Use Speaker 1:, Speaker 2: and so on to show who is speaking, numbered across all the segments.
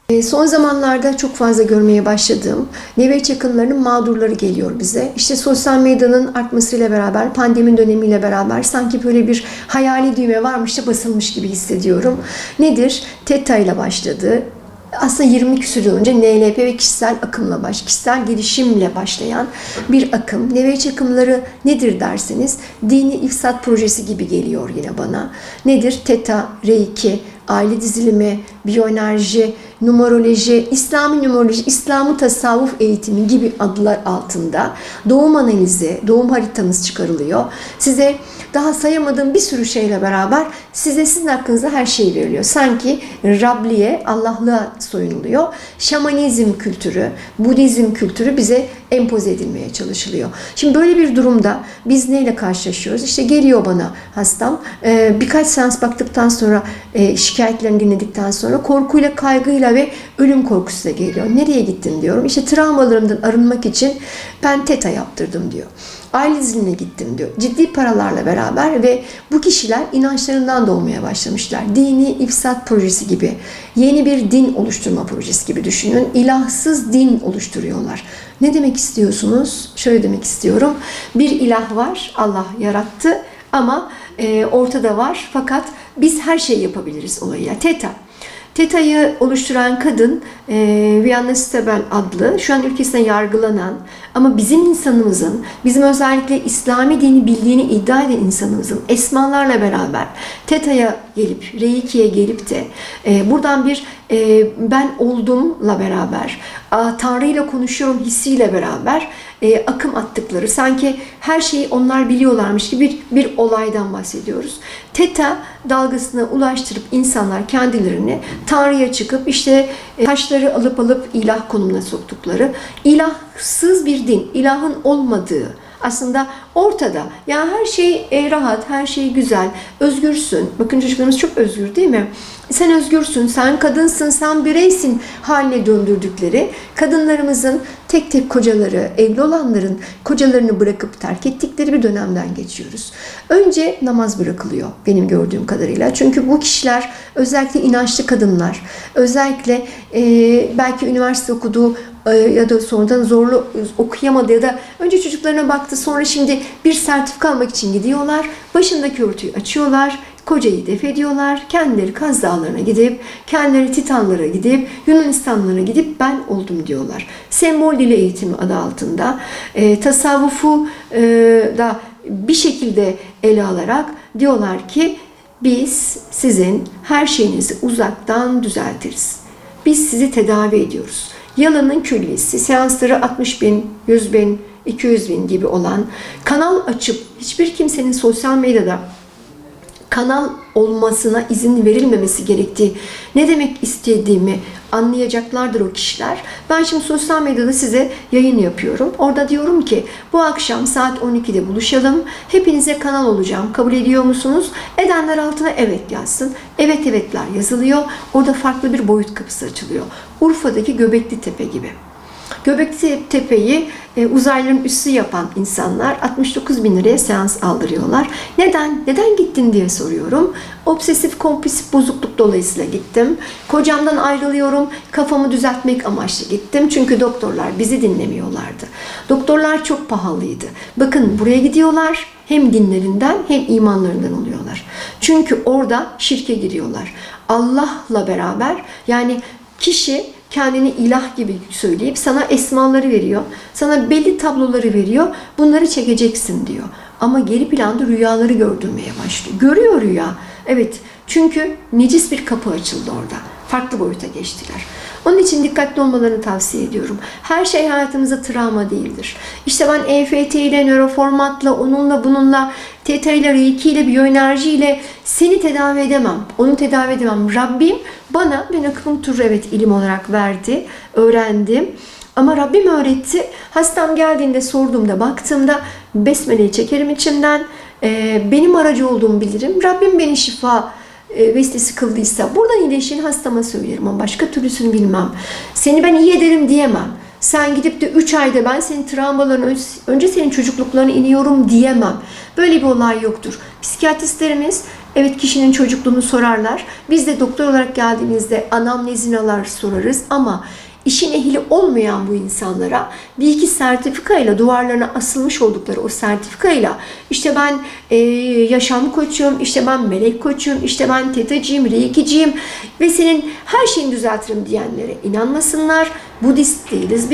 Speaker 1: Son zamanlarda çok fazla görmeye başladığım nöbet yakınlarının mağdurları geliyor bize. İşte sosyal medyanın artmasıyla beraber, pandemi dönemiyle beraber sanki böyle bir hayali düğme varmış da basılmış gibi hissediyorum. Nedir? TETA ile başladı. Aslında 20 küsur yıl önce NLP ve kişisel gelişimle başlayan bir akım. Nöbet akımları nedir derseniz, dini ifsat projesi gibi geliyor yine bana. Nedir? TETA, Reiki, aile dizilimi, biyoenerji, numeroloji, İslami numeroloji, İslami tasavvuf eğitimi gibi adlar altında doğum analizi, doğum haritanız çıkarılıyor. Size daha sayamadığım bir sürü şeyle beraber sizin hakkınızda her şey veriliyor. Sanki Rabliye, Allah'lığa soyunuluyor. Şamanizm kültürü, Budizm kültürü bize empoze edilmeye çalışılıyor. Şimdi böyle bir durumda biz neyle karşılaşıyoruz? İşte geliyor bana hastam, birkaç seans baktıktan sonra, şikayetlerini dinledikten sonra korkuyla, kaygıyla ve ölüm korkusuyla geliyor. Nereye gittin diyorum. İşte travmalarımdan arınmak için ben TETA yaptırdım diyor. Aile dizilimine gittim diyor. Ciddi paralarla beraber ve bu kişiler inançlarından doğmaya başlamışlar. Dini ifsat projesi gibi, yeni bir din oluşturma projesi gibi düşünün. İlahsız din oluşturuyorlar. Ne demek istiyorsunuz? Şöyle demek istiyorum. Bir ilah var, Allah yarattı ama ortada var. Fakat biz her şeyi yapabiliriz olayıyla. TETA. TETA'yı oluşturan kadın Vianna Stabel adlı, şu an ülkesine yargılanan ama bizim insanımızın, bizim özellikle İslami dini bildiğini iddia eden insanımızın esmalarla beraber TETA'ya gelip, Reiki'ye gelip de buradan bir ben oldumla beraber, Tanrı ile konuşuyorum hissiyle beraber akım attıkları, sanki her şeyi onlar biliyorlarmış gibi bir olaydan bahsediyoruz. TETA dalgasına ulaştırıp insanlar kendilerini Tanrı'ya çıkıp işte taşları alıp ilah konumuna soktukları, ilahsız bir din, ilahın olmadığı aslında ortada. Yani her şey rahat, her şey güzel, özgürsün. Bakın çocuklarımız çok özgür değil mi? Sen özgürsün, sen kadınsın, sen bireysin haline döndürdükleri, kadınlarımızın tek tek kocaları, evli olanların kocalarını bırakıp terk ettikleri bir dönemden geçiyoruz. Önce namaz bırakılıyor benim gördüğüm kadarıyla. Çünkü bu kişiler, özellikle inançlı kadınlar, özellikle belki üniversite okuduğu ya da sonradan zorlu okuyamadı ya da önce çocuklarına baktı, sonra şimdi bir sertifika almak için gidiyorlar. Başındaki örtüyü açıyorlar, kocayı def ediyorlar, kendileri Kaz Dağları'na gidip, kendileri Titanlara gidip, Yunanistanlara gidip ben oldum diyorlar. Sembol dili eğitimi adı altında tasavvufu da bir şekilde ele alarak diyorlar ki biz sizin her şeyinizi uzaktan düzeltiriz. Biz sizi tedavi ediyoruz. Yalanın küllisi, seansları 60 bin, 100 bin, 200 bin gibi olan, kanal açıp hiçbir kimsenin sosyal medyada kanal olmasına izin verilmemesi gerektiği, ne demek istediğimi anlayacaklardır o kişiler. Ben şimdi sosyal medyada size yayın yapıyorum. Orada diyorum ki bu akşam saat 12'de buluşalım. Hepinize kanal olacağım. Kabul ediyor musunuz? Edenler altına evet yazsın. Evet evetler yazılıyor. Orada farklı bir boyut kapısı açılıyor. Urfa'daki Göbekli Tepe gibi. Göbekli Tepe'yi uzaylıların üssü yapan insanlar 69 bin liraya seans aldırıyorlar. Neden? Neden gittin diye soruyorum. Obsesif kompulsif bozukluk dolayısıyla gittim. Kocamdan ayrılıyorum. Kafamı düzeltmek amaçlı gittim. Çünkü doktorlar bizi dinlemiyorlardı. Doktorlar çok pahalıydı. Bakın buraya gidiyorlar. Hem dinlerinden hem imanlarından oluyorlar. Çünkü orada şirke giriyorlar. Allah'la beraber, yani kişi kendini ilah gibi söyleyip sana esmaları veriyor. Sana belli tabloları veriyor. Bunları çekeceksin diyor. Ama geri planda rüyaları gördürmeye başlıyor. Görüyor rüya. Evet. Çünkü necis bir kapı açıldı orada. Farklı boyuta geçtiler. Onun için dikkatli olmalarını tavsiye ediyorum. Her şey hayatımızda travma değildir. İşte ben EFT ile, nöroformatla, onunla bununla, TETA ile, Reiki ile, biyoenerji ile seni tedavi edemem. Onu tedavi edemem. Rabbim bana, ben akupunktur evet ilim olarak verdi, öğrendim. Ama Rabbim öğretti. Hastam geldiğinde, sorduğumda, baktığımda besmeleyi çekerim içimden. Benim aracı olduğumu bilirim. Rabbim beni şifa vesilesi kıldıysa buradan iyileşin hastama söylerim ama başka türlüsünü bilmem. Seni ben iyi ederim diyemem. Sen gidip de 3 ayda ben senin travmalarını, önce senin çocukluklarına iniyorum diyemem. Böyle bir olay yoktur. Psikiyatristlerimiz evet kişinin çocukluğunu sorarlar. Biz de doktor olarak geldiğimizde anamnezinalar sorarız ama işin ehli olmayan bu insanlara bir iki sertifikayla, duvarlarına asılmış oldukları o sertifikayla işte ben yaşam koçuyum, işte ben melek koçuyum, işte ben tetacıyım, reikiciyim ve senin her şeyini düzeltirim diyenlere inanmasınlar. Budist değiliz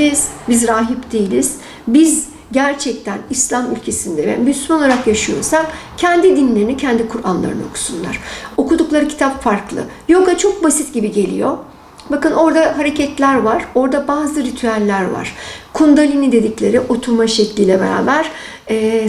Speaker 1: biz rahip değiliz. Biz gerçekten İslam ülkesinde ve Müslüman olarak yaşıyorsak kendi dinlerini, kendi Kur'anlarını okusunlar. Okudukları kitap farklı. Yoga çok basit gibi geliyor. Bakın orada hareketler var, orada bazı ritüeller var. Kundalini dedikleri oturma şekliyle beraber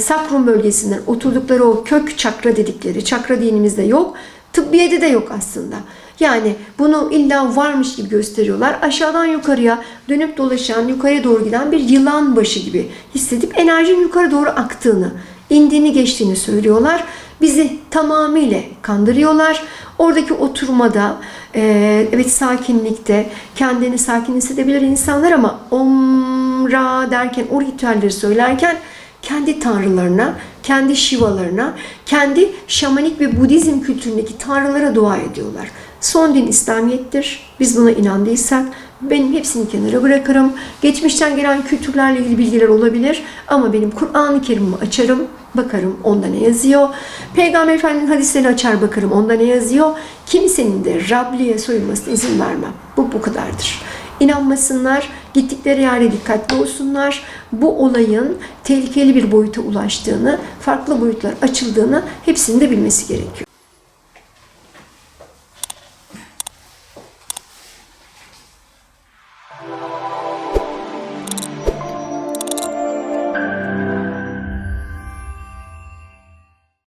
Speaker 1: sakrum bölgesinden oturdukları o kök çakra dedikleri, çakra dinimizde yok, tıbbiyede de yok aslında. Yani bunu illa varmış gibi gösteriyorlar. Aşağıdan yukarıya dönüp dolaşan, yukarıya doğru giden bir yılan başı gibi hissedip enerjinin yukarı doğru aktığını, indiğini, geçtiğini söylüyorlar. Bizi tamamıyla kandırıyorlar. Oradaki oturmada, evet sakinlikte kendini sakin hissedebilir insanlar ama omra derken, o ritüelleri söylerken kendi tanrılarına, kendi şivalarına, kendi şamanik ve Budizm kültüründeki tanrılara dua ediyorlar. Son din İslamiyet'tir. Biz buna inandıysak benim hepsini kenara bırakırım. Geçmişten gelen kültürlerle ilgili bilgiler olabilir ama benim Kur'an-ı Kerim'imi açarım, bakarım onda ne yazıyor. Peygamber Efendimiz'in hadislerini açar bakarım onda ne yazıyor. Kimsenin de Rabli'ye soyulmasına izin vermem. Bu kadardır. İnanmasınlar, gittikleri yerde dikkatli olsunlar. Bu olayın tehlikeli bir boyuta ulaştığını, farklı boyutlar açıldığını hepsinin de bilmesi gerekiyor.